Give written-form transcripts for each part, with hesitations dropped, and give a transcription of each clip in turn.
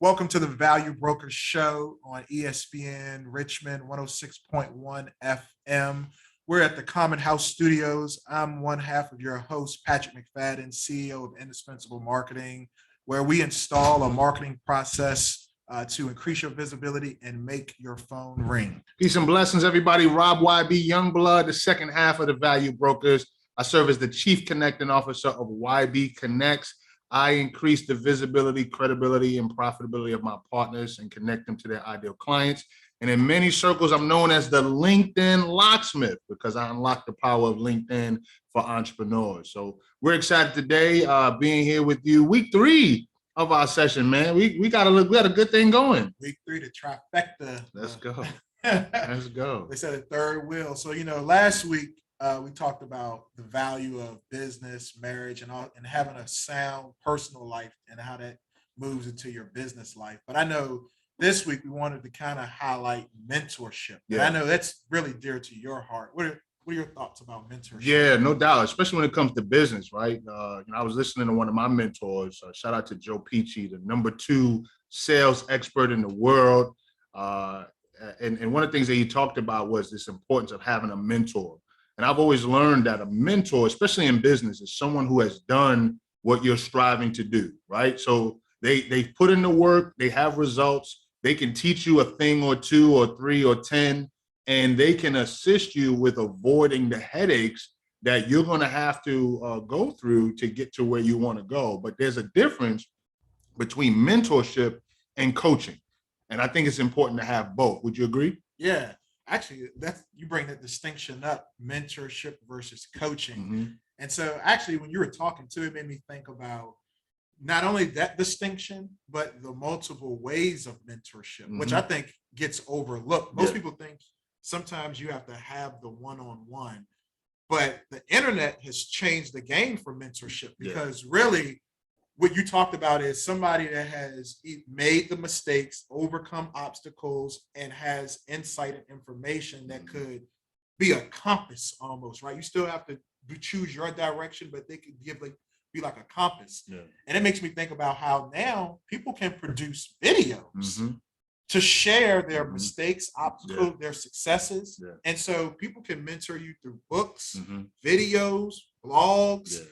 Welcome to the Value Broker Show on ESPN Richmond 106.1 FM. We're at the Common House Studios. I'm one half of your host, Patrick Mcfadden, CEO of Indispensable Marketing, where we install a marketing process to increase your visibility and make your phone ring. Peace and blessings, everybody. Rob YB Youngblood, the second half of the Value Brokers. I serve as the Chief Connecting Officer of YB Connects. I increase the visibility, credibility, and profitability of my partners and connect them to their ideal clients. And in many circles, I'm known as the LinkedIn locksmith because I unlock the power of LinkedIn for entrepreneurs. So we're excited today being here with you. Week 3 of our session, man. We got a good thing going. Week 3, the trifecta. Let's go. Let's go. They said a third wheel. So, last week, we talked about the value of business, marriage, and having a sound personal life and how that moves into your business life. But I know this week we wanted to kind of highlight mentorship. Yeah. And I know that's really dear to your heart. What are your thoughts about mentorship? Yeah, no doubt, especially when it comes to business, right? I was listening to one of my mentors. Shout out to Joe Peachy, the number 2 sales expert in the world. And one of the things that he talked about was this importance of having a mentor. And I've always learned that a mentor, especially in business, is someone who has done what you're striving to do, right? So they've put in the work, they have results, they can teach you a thing or 2 or 3 or 10, and they can assist you with avoiding the headaches that you're going to have to go through to get to where you want to go. But there's a difference between mentorship and coaching. And I think it's important to have both. Would you agree? Yeah. Actually, you bring that distinction up, mentorship versus coaching. Mm-hmm. And so actually, when you were talking to it, made me think about not only that distinction, but the multiple ways of mentorship, mm-hmm. which I think gets overlooked. Most people think sometimes you have to have the one-on-one, but the internet has changed the game for mentorship because really what you talked about is somebody that has made the mistakes, overcome obstacles, and has insight and information that could be a compass almost, right? You still have to choose your direction, but they could be like a compass. Yeah. And it makes me think about how now people can produce videos to share their mistakes, obstacles, their successes. Yeah. And so people can mentor you through books, videos, blogs. Yeah.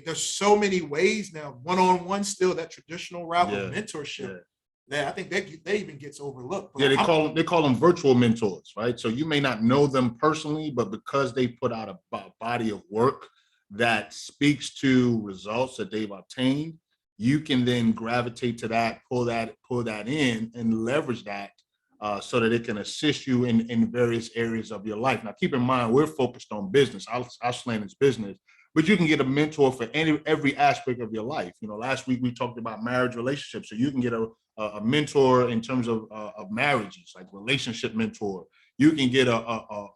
There's so many ways now, one-on-one still, that traditional route of mentorship that I think that even gets overlooked. But they call them virtual mentors, right? So you may not know them personally, but because they put out a body of work that speaks to results that they've obtained, you can then gravitate to that, pull that in and leverage that so that it can assist you in various areas of your life. Now, keep in mind, we're focused on business. Our slant is business. But you can get a mentor for every aspect of your life. Last week we talked about marriage relationships. So you can get a mentor in terms of marriages, like relationship mentor. You can get a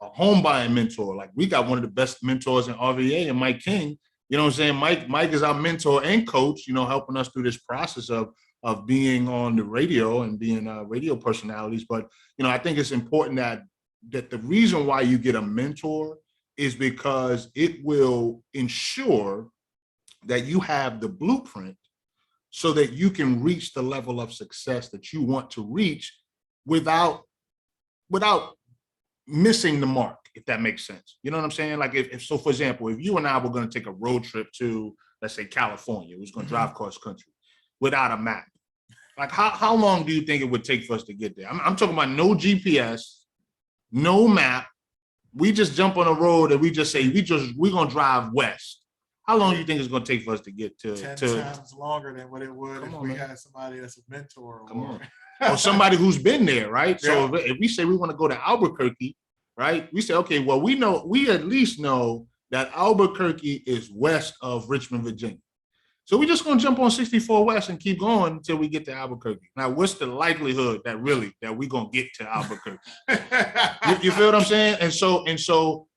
home buying mentor. Like we got one of the best mentors in RVA and Mike King. You know what I'm saying? Mike is our mentor and coach, helping us through this process of being on the radio and being radio personalities. But, I think it's important that the reason why you get a mentor is because it will ensure that you have the blueprint so that you can reach the level of success that you want to reach without missing the mark, if that makes sense. You know what I'm saying? Like so, for example, if you and I were going to take a road trip to, let's say, California, we was going to drive cross country without a map. Like how long do you think it would take for us to get there? I'm talking about no GPS, no map. We just jump on a road and we just say, we're going to drive west. How long do you think it's going to take for us to get to 10 times longer than what it would if we had somebody that's a mentor or somebody who's been there, right? Yeah. So if we say we want to go to Albuquerque, right? We say, okay, well, we at least know that Albuquerque is west of Richmond, Virginia. So we're just going to jump on 64 West and keep going until we get to Albuquerque. Now, what's the likelihood that we're going to get to Albuquerque? you feel what I'm saying? And so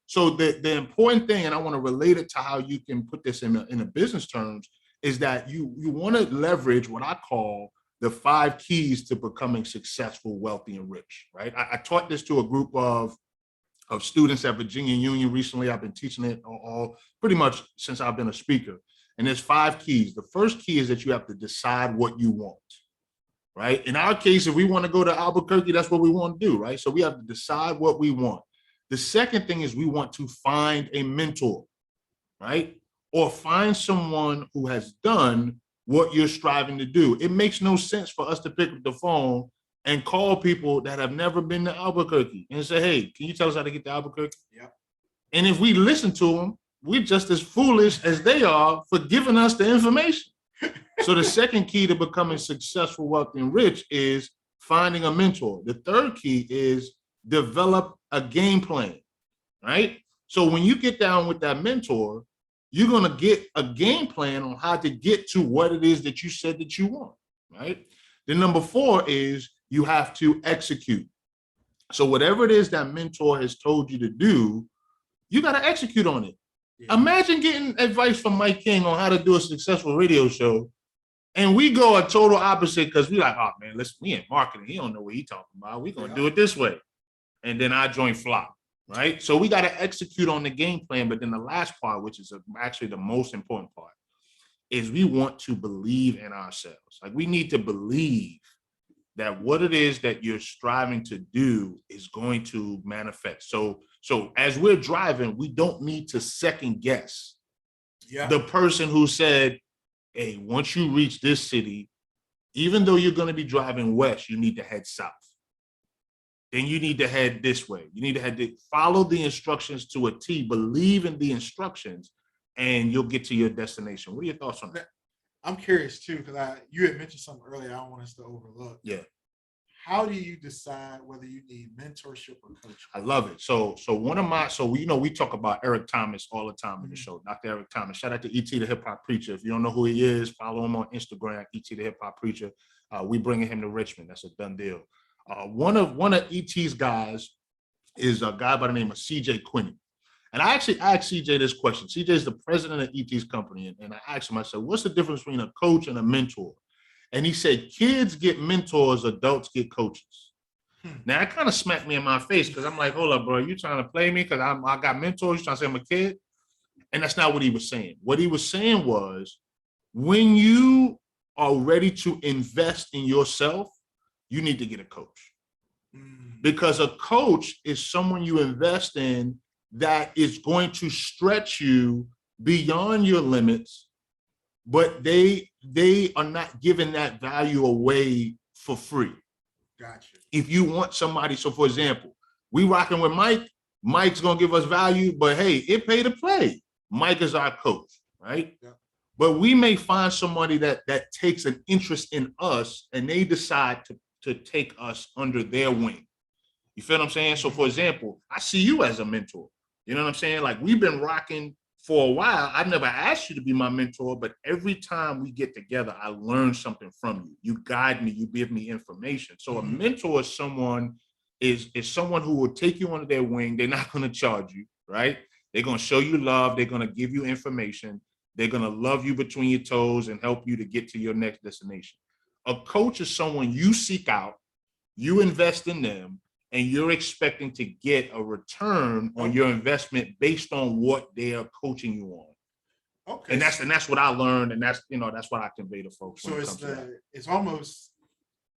the important thing, and I want to relate it to how you can put this in a business terms, is that you want to leverage what I call the 5 keys to becoming successful, wealthy, and rich, right? I taught this to a group of students at Virginia Union recently. I've been teaching it all pretty much since I've been a speaker. And there's 5 keys. The first key is that you have to decide what you want. right? In our case, if we want to go to Albuquerque, that's what we want to do, right? So we have to decide what we want. The second thing is we want to find a mentor, right? Or find someone who has done what you're striving to do. It makes no sense for us to pick up the phone and call people that have never been to Albuquerque and say, hey, can you tell us how to get to Albuquerque? Yep. And if we listen to them, we're just as foolish as they are for giving us the information. So the second key to becoming successful, wealthy, and rich is finding a mentor. The third key is develop a game plan, right? So when you get down with that mentor, you're going to get a game plan on how to get to what it is that you said that you want, right? Then number 4 is you have to execute. So whatever it is that mentor has told you to do, you got to execute on it. Yeah. Imagine getting advice from Mike King on how to do a successful radio show, and we go a total opposite because we like, oh man, listen, we in marketing. He don't know what he talking about. We're going to do it this way. And then our joint flop, right? So we got to execute on the game plan. But then the last part, which is actually the most important part, is we want to believe in ourselves. Like we need to believe that what it is that you're striving to do is going to manifest. So as we're driving, we don't need to second guess the person who said, hey, once you reach this city, even though you're going to be driving west, you need to head south. Then you need to head this way. You need to follow the instructions to a T, believe in the instructions, and you'll get to your destination. What are your thoughts on that? I'm curious too, because you had mentioned something earlier I don't want us to overlook. Yeah. How do you decide whether you need mentorship or coaching? I love it. So we talk about Eric Thomas all the time in the show, Dr. Eric Thomas. Shout out to E.T. the Hip Hop Preacher. If you don't know who he is, follow him on Instagram, E.T. the Hip Hop Preacher. We bringing him to Richmond. That's a done deal. One of E.T.'s guys is a guy by the name of C.J. Quinney. And I actually asked C.J. this question. C.J. is the president of E.T.'s company. And I asked him, I said, what's the difference between a coach and a mentor? And he said, kids get mentors, adults get coaches. Now, that kind of smacked me in my face because I'm like, hold up, bro, you trying to play me because I got mentors? You trying to say I'm a kid? And that's not what he was saying. What he was saying was, when you are ready to invest in yourself, you need to get a coach. Because a coach is someone you invest in that is going to stretch you beyond your limits, but they are not giving that value away for free. Gotcha. If you want somebody, so for example, we rocking with Mike, Mike's gonna give us value, but hey, it pay to play. Mike is our coach, right? Yeah. But we may find somebody that takes an interest in us and they decide to take us under their wing. You feel what I'm saying? So for example, I see you as a mentor. You know what I'm saying? Like we've been rocking for a while. I've never asked you to be my mentor, but every time we get together, I learn something from you. You guide me, you give me information. So a mentor is someone who will take you under their wing. They're not going to charge you, right? They're going to show you love. They're going to give you information. They're going to love you between your toes and help you to get to your next destination. A coach is someone you seek out, you invest in them, and you're expecting to get a return on your investment based on what they are coaching you on. Okay. And that's what I learned, and that's what I convey to folks. So it's almost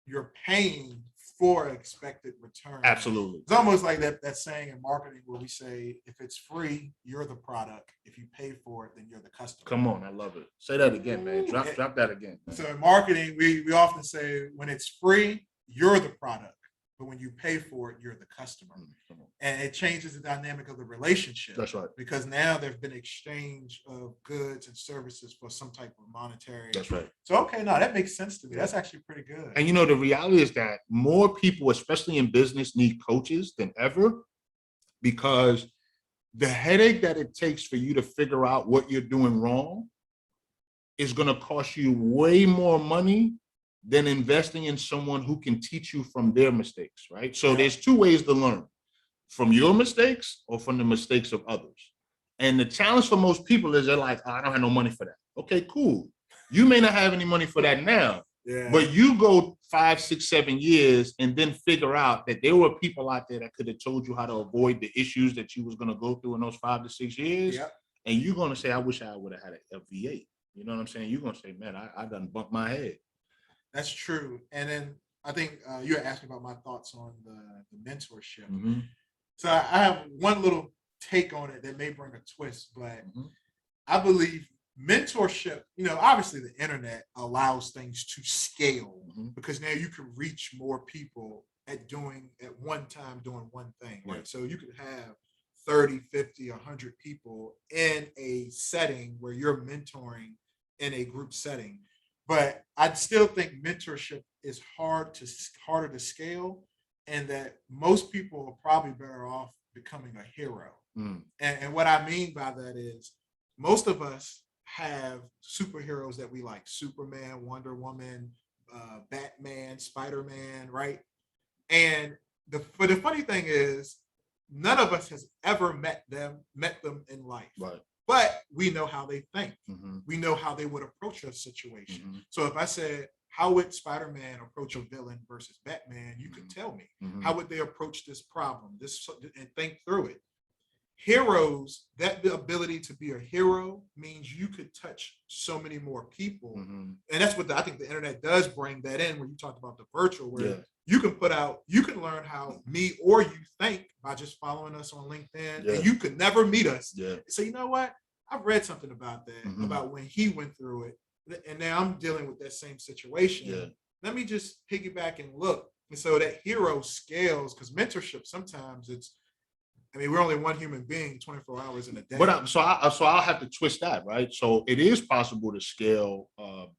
you're paying for expected return. Absolutely. It's almost like that saying in marketing where we say, if it's free, you're the product. If you pay for it, then you're the customer. Come on, I love it. Say that again, man. Drop that again. So in marketing, we often say when it's free, you're the product. But when you pay for it, you're the customer. And it changes the dynamic of the relationship. That's right. Because now there's been exchange of goods and services for some type of monetary. That's right. So, okay, no, that makes sense to me. That's actually pretty good. And the reality is that more people, especially in business, need coaches than ever, because the headache that it takes for you to figure out what you're doing wrong is going to cost you way more money than investing in someone who can teach you from their mistakes, right? So there's two ways to learn: from your mistakes or from the mistakes of others. And the challenge for most people is they're like, oh, I don't have no money for that. Okay, cool. You may not have any money for that now, but you go 5, 6, 7 years and then figure out that there were people out there that could have told you how to avoid the issues that you was going to go through in those 5 to 6 years. And you're going to say, I wish I would have had a V8. You know what I'm saying? You're going to say, man, I done bumped my head. That's true. And then I think you were asking about my thoughts on the mentorship. Mm-hmm. So I have one little take on it that may bring a twist, but Mm-hmm. I believe mentorship, obviously the internet allows things to scale Mm-hmm. because now you can reach more people at one time doing one thing, right? Yeah. So you could have 30, 50, 100 people in a setting where you're mentoring in a group setting. But I'd still think mentorship is harder to scale, and that most people are probably better off becoming a hero. Mm. And what I mean by that is most of us have superheroes that we like: Superman, Wonder Woman, Batman, Spider-Man, right? And but the funny thing is, none of us has ever met them in life. Right. But we know how they think. Mm-hmm. We know how they would approach a situation. Mm-hmm. So if I said, how would Spider-Man approach a villain versus Batman? You could tell me. Mm-hmm. How would they approach this problem? And think through it. Heroes, that the ability to be a hero means you could touch so many more people. Mm-hmm. And that's what I think the internet does bring that in when you talked about the virtual, where Yeah. you can learn how me or you think by just following us on LinkedIn. Yeah. And you could never meet us. Yeah. So you know what? I've read something about that, Mm-hmm. about when he went through it. And now I'm dealing with that same situation. Yeah. Let me just piggyback and look. And so that hero scales, because mentorship sometimes we're only one human being 24 hours in a day. But so I'll have to twist that, right? So it is possible to scale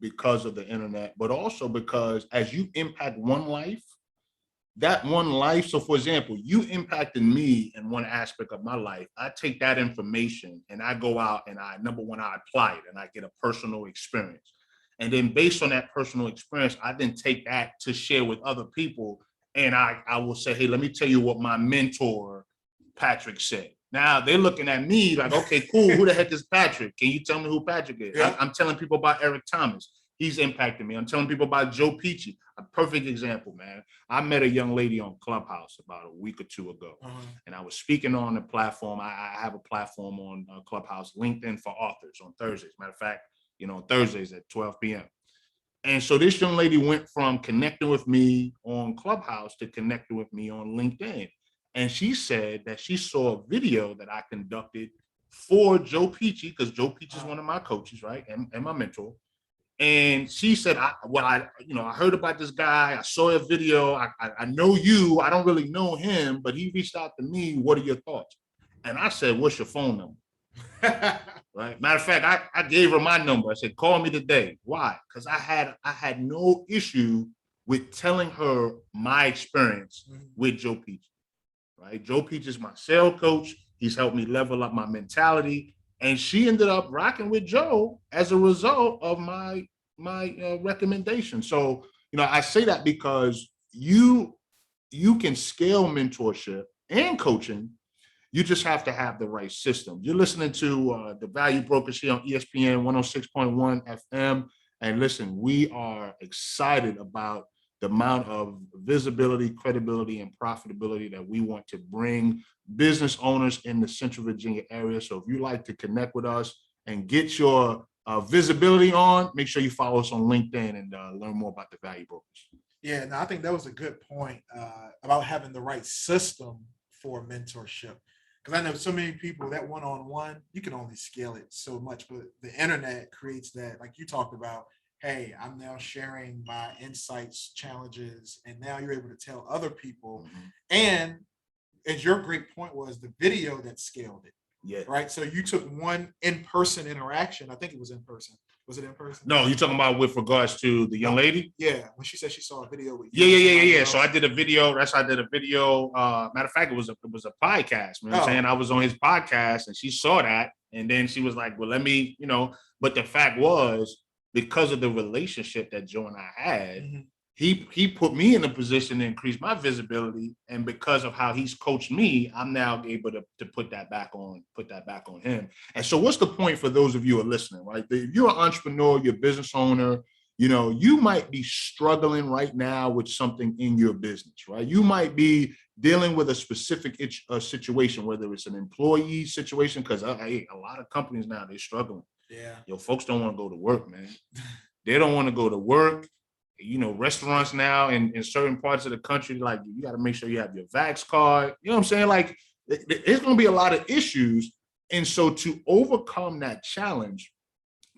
because of the internet, but also because as you impact one life, that one life. So for example, you impacted me in one aspect of my life. I take that information and I go out and I apply it and I get a personal experience. And then based on that personal experience, I then take that to share with other people. And I will say, hey, let me tell you what my mentor, Patrick, said. Now they're looking at me like, okay, cool. Who the heck is Patrick? Can you tell me who Patrick is? Yeah. I'm telling people about Eric Thomas. He's impacted me. I'm telling people about Joe Peachy. A perfect example, man. I met a young lady on Clubhouse about a week or two ago, and I was speaking on the platform. I have a platform on Clubhouse, LinkedIn for authors on Thursdays. Matter of fact, Thursdays at 12 p.m. And so this young lady went from connecting with me on Clubhouse to connecting with me on LinkedIn. And she said that she saw a video that I conducted for Joe Peachy, because Joe Peachy is one of my coaches, right? And my mentor. And she said, I heard about this guy. I saw a video. I know you. I don't really know him, but he reached out to me. What are your thoughts? And I said, what's your phone number? Right. Matter of fact, I gave her my number. I said, call me today. Why? Because I had no issue with telling her my experience with Joe Peachy. Right. Joe Peachy is my sales coach. He's helped me level up my mentality. And she ended up rocking with Joe as a result of my recommendation. So, I say that because you can scale mentorship and coaching. You just have to have the right system. You're listening to the Value Brokers here on ESPN 106.1 FM. And listen, we are excited about the amount of visibility, credibility, and profitability that we want to bring business owners in the Central Virginia area. So if you like to connect with us and get your visibility on, make sure you follow us on LinkedIn and learn more about the Value Brokers. Yeah, no, I think that was a good point about having the right system for mentorship. Because I know so many people that one-on-one, you can only scale it so much, but the internet creates that, like you talked about. Hey, I'm now sharing my insights, challenges, and now you're able to tell other people. And as your great point was, the video that scaled it. Yeah. Right. So you took one in-person interaction. I think it was in person. Was it in person? No, you're talking about with regards to the young lady? Yeah. When she said she saw a video with you. Yeah. So I did a video. I did a video. Matter of fact, it was a podcast. You know what I'm saying? I was on his podcast and she saw that. And then she was like, well, let me, but the fact was, because of the relationship that Joe and I had, he put me in a position to increase my visibility. And because of how he's coached me, I'm now able to put that back on him. And so what's the point for those of you who are listening, right? If you're an entrepreneur, you're a business owner, you might be struggling right now with something in your business, right? You might be dealing with a specific situation, whether it's an employee situation, because a lot of companies now, they're struggling. Yeah. Folks don't want to go to work, man. They don't want to go to work. restaurants now in certain parts of the country, like you got to make sure you have your Vax card. You know what I'm saying? Like there's going to be a lot of issues. And so to overcome that challenge,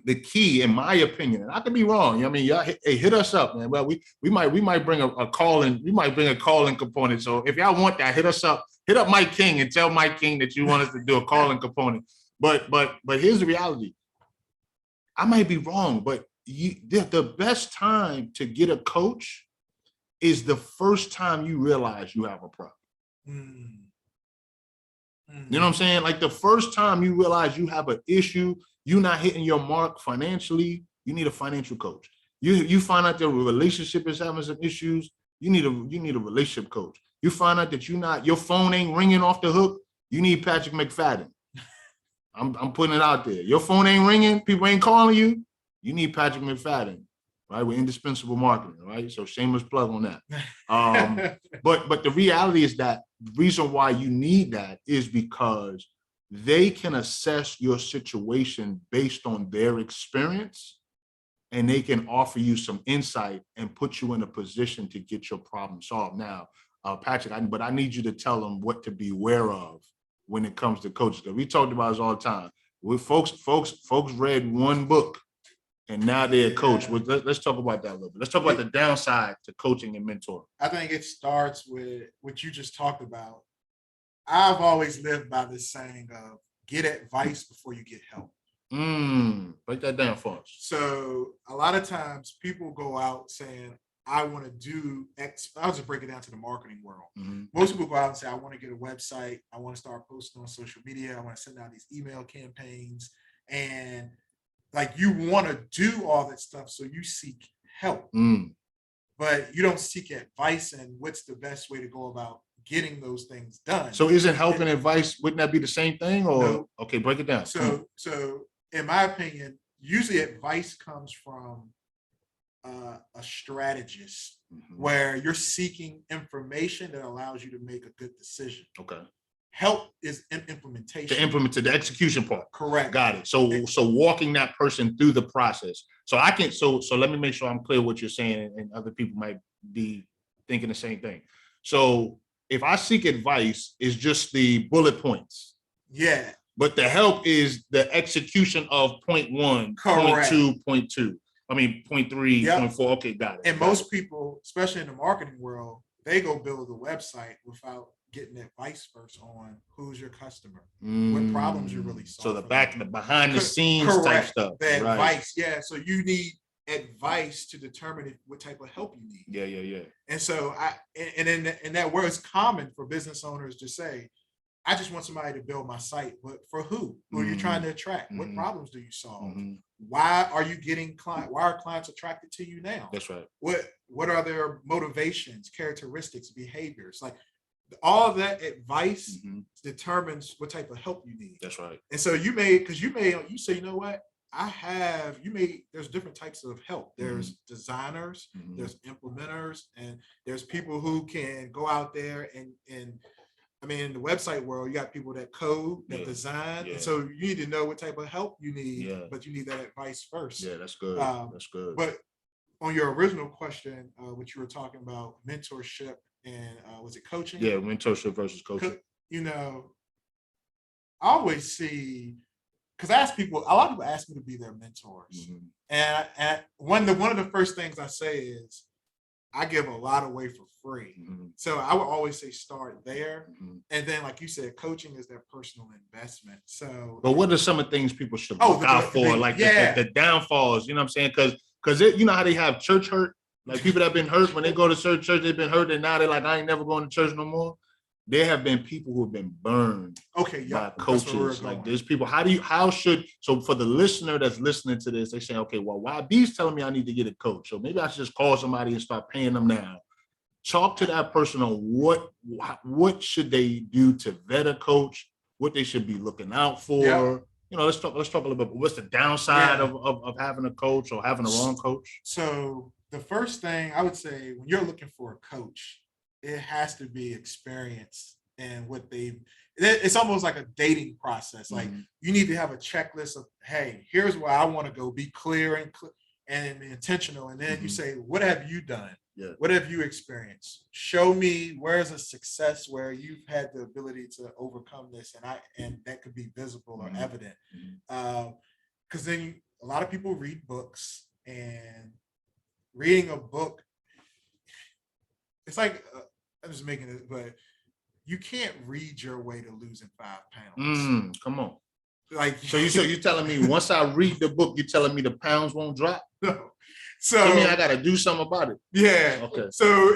the key, in my opinion, and I could be wrong. I mean, y'all hit us up, man. Well, we might bring a call in. We might bring a call-in component. So if y'all want that, hit us up. Hit up Mike King and tell Mike King that you want us to do a call-in component. But here's the reality. I might be wrong, but the best time to get a coach is the first time you realize you have a problem. You know what I'm saying? Like the first time you realize you have an issue, you're not hitting your mark financially, you need a financial coach. You find out your relationship is having some issues, you need a relationship coach. You find out that your phone ain't ringing off the hook, you need Patrick Mcfadden. I'm putting it out there. Your phone ain't ringing, people ain't calling you, you need Patrick Mcfadden, right? With Indispensable Marketing, right? So shameless plug on that. But the reality is that the reason why you need that is because they can assess your situation based on their experience, and they can offer you some insight and put you in a position to get your problem solved. Now, Patrick, I need you to tell them what to beware of when it comes to coaches. Because we talked about this all the time. Folks read one book and now they're a coach. Let's talk about that a little bit. Let's talk about the downside to coaching and mentoring. I think it starts with what you just talked about. I've always lived by this saying of get advice before you get help. Break that down for us. So a lot of times people go out saying, I want to do X. I'll just break it down to the marketing world. Most people go out and say, I want to get a website. I want to start posting on social media. I want to send out these email campaigns. And like you want to do all that stuff. So you seek help, but you don't seek advice and what's the best way to go about getting those things done. So isn't help and advice, wouldn't that be the same thing? Or no. Okay, break it down. So in my opinion, usually advice comes from a strategist where you're seeking information that allows you to make a good decision. Okay. Help is implementation. The execution part. Correct. Got it. So walking that person through the process. So let me make sure I'm clear what you're saying, and other people might be thinking the same thing. So if I seek advice, is just the bullet points. Yeah. But the help is the execution of point 1, correct. point 2. I mean, point 3, point 4. Okay, got it. And most people, especially in the marketing world, they go build a website without getting advice first on who's your customer, what problems you're really solving. So the behind the scenes type stuff. The advice, yeah. So you need advice to determine what type of help you need. Yeah. And so and that word is common for business owners to say, I just want somebody to build my site, but for who? Who are you trying to attract? What problems do you solve? Why are you getting clients? Why are clients attracted to you now? That's right. What are their motivations, characteristics, behaviors? Like all of that advice determines what type of help you need. That's right. And so you say, you know what? There's different types of help. There's designers, there's implementers, and there's people who can go out there and I mean, in the website world, you got people that code, that design. Yeah. And so you need to know what type of help you need, but you need that advice first. Yeah, that's good. That's good. But on your original question, which you were talking about, mentorship and was it coaching? Yeah, mentorship versus coaching. I always see, because a lot of people ask me to be their mentors. And one of the first things I say is, I give a lot away for free. So I would always say start there. And then, like you said, coaching is their personal investment. So, but what are some of the things people should look out for? The downfalls, you know what I'm saying? Because you know how they have church hurt? Like people that have been hurt when they go to church, they've been hurt, and now they're like, I ain't never going to church no more. There have been people who have been burned by coaches. Like there's people, so for the listener that's listening to this, they say, okay, well, why B's telling me I need to get a coach? So maybe I should just call somebody and start paying them now. Talk to that person on what should they do to vet a coach, what they should be looking out for. Yeah. Let's talk a little bit. What's the downside of having a coach or having the wrong coach? So the first thing I would say, when you're looking for a coach, it has to be experience and it's almost like a dating process. Like you need to have a checklist of, hey, here's where I want to go, be clear and intentional. And then you Mhm. say, what have you done? Yeah. What have you experienced? Show me where's a success where you've had the ability to overcome this, and that could be visible or Mhm. evident. Mhm. Because then a lot of people read books, and reading a book, it's like I'm just making it, but you can't read your way to losing 5 pounds. Come on. Like, So you telling me once I read the book, you're telling me the pounds won't drop? no. So I mean, I So got to do something about it. yeah. Okay. So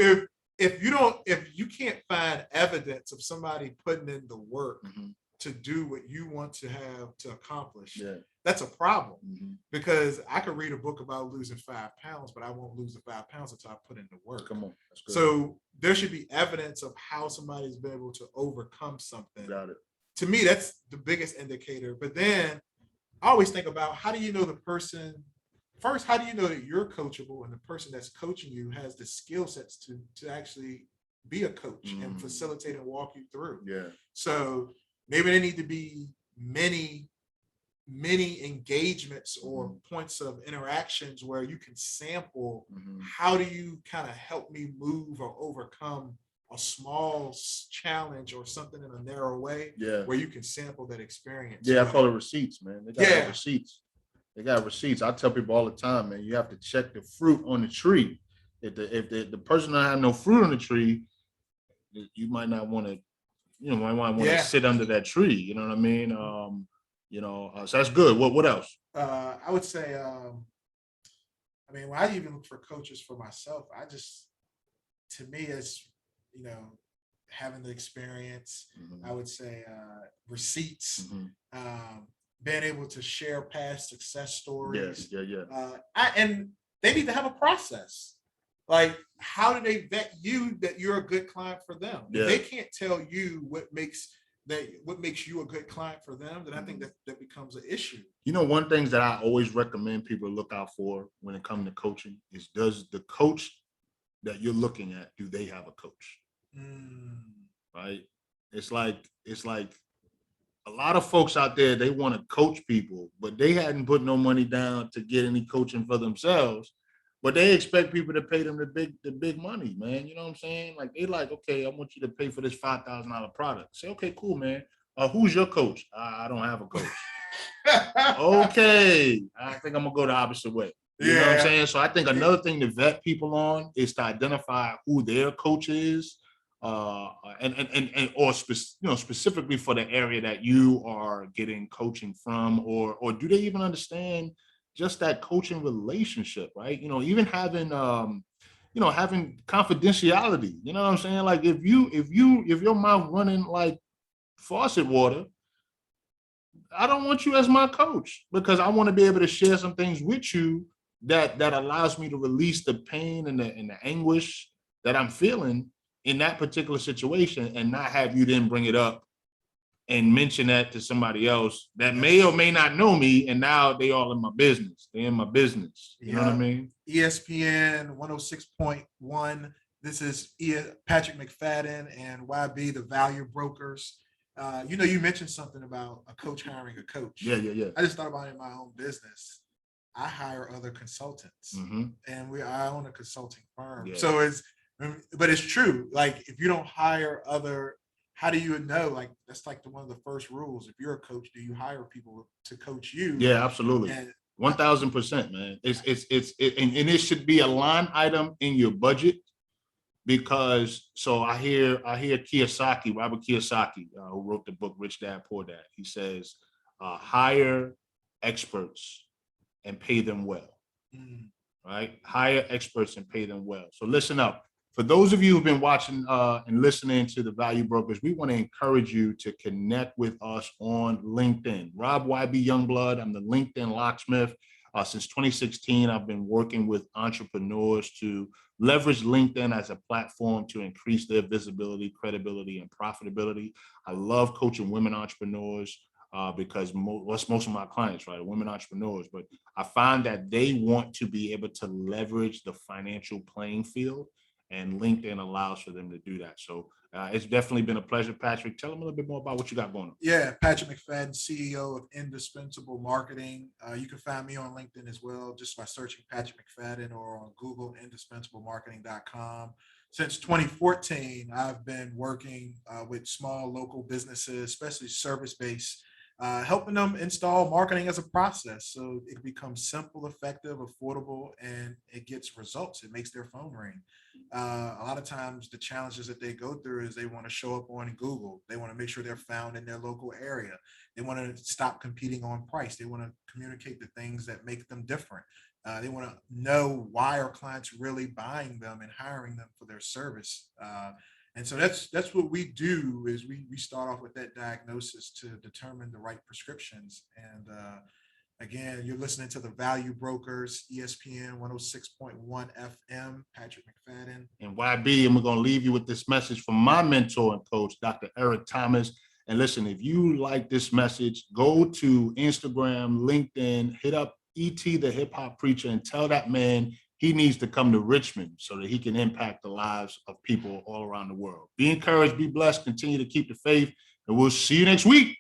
if you can't find evidence of somebody putting in the work Mhm. to do what you want to have to accomplish, Yeah. that's a problem. Mhm. Because I could read a book about losing 5 pounds, but I won't lose the 5 pounds until I put in the work. Come on. That's good. So there should be evidence of how somebody's been able to overcome something. Got it. To me, that's the biggest indicator. But then I always think about, how do you know the person first? How do you know that you're coachable and the person that's coaching you has the skill sets to actually be a coach and facilitate and walk you through? Yeah. So maybe there need to be many engagements or points of interactions where you can sample, how do you kind of help me move or overcome a small challenge or something in a narrow way, where you can sample that experience. Yeah, I call it receipts, man. They got receipts. They got receipts. I tell people all the time, man, you have to check the fruit on the tree. If the person don't have no fruit on the tree, you might not want to, might want to sit under that tree. You know what I mean? So that's good. What else? I would say, I mean, when I even look for coaches for myself, to me, it's, having the experience. I would say receipts, being able to share past success stories. And they need to have a process. Like, how do they vet you that you're a good client for them? If they can't tell you what makes you a good client for them, then I think that becomes an issue. One thing that I always recommend people look out for when it comes to coaching is, does the coach that you're looking at, do they have a coach? Right? It's like a lot of folks out there, they want to coach people, but they hadn't put no money down to get any coaching for themselves. But they expect people to pay them the big money, man. You know what I'm saying? Like, they like, okay, I want you to pay for this $5,000 product. Say, okay, cool, man. Who's your coach? I don't have a coach. Okay, I think I'm gonna go the opposite way. You know what I'm saying? So I think another thing to vet people on is to identify who their coach is, specifically for the area that you are getting coaching from, or do they even understand just that coaching relationship, right? Even having having confidentiality. You know what I'm saying? Like, if your mouth running like faucet water, I don't want you as my coach, because I want to be able to share some things with you that allows me to release the pain and the anguish that I'm feeling in that particular situation, and not have you then bring it up and mention that to somebody else that may or may not know me, and now they all in my business. They in my business. You know what I mean? ESPN 106.1. This is Patrick Mcfadden and YB, the Value Brokers. You mentioned something about a coach hiring a coach. Yeah. I just thought about it in my own business. I hire other consultants, and I own a consulting firm. Yeah. So but it's true. Like, if you don't hire other, how do you know? Like, that's like one of the first rules. If you're a coach, do you hire people to coach you? Yeah, absolutely. 1,000%, man. And it should be a line item in your budget. Because I hear Kiyosaki, Robert Kiyosaki, who wrote the book Rich Dad Poor Dad. He says, hire experts and pay them well. Right? Hire experts and pay them well. So listen up. For those of you who've been watching and listening to the Value Brokers, we want to encourage you to connect with us on LinkedIn. Rob YB Youngblood, I'm the LinkedIn locksmith. Since 2016, I've been working with entrepreneurs to leverage LinkedIn as a platform to increase their visibility, credibility, and profitability. I love coaching women entrepreneurs because most of my clients, right, are women entrepreneurs. But I find that they want to be able to leverage the financial playing field, and LinkedIn allows for them to do that. So It's definitely been a pleasure, Patrick. Tell them a little bit more about what you got going on. Yeah, Patrick Mcfadden, CEO of Indispensable Marketing. You can find me on LinkedIn as well, just by searching Patrick Mcfadden, or on Google, indispensablemarketing.com. Since 2014, I've been working with small local businesses, especially service-based, helping them install marketing as a process so it becomes simple, effective, affordable, and it gets results. It makes their phone ring. A lot of times the challenges that they go through is they want to show up on Google. They want to make sure they're found in their local area. They want to stop competing on price. They want to communicate the things that make them different. They want to know why are clients really buying them and hiring them for their service. And so that's what we do, is we start off with that diagnosis to determine the right prescriptions. And again, you're listening to the Value Brokers, ESPN 106.1 FM, Patrick Mcfadden. And YB, and we're going to leave you with this message from my mentor and coach, Dr. Eric Thomas. And listen, if you like this message, go to Instagram, LinkedIn, hit up E.T. the Hip Hop Preacher, and tell that man he needs to come to Richmond so that he can impact the lives of people all around the world. Be encouraged, be blessed, continue to keep the faith, and we'll see you next week.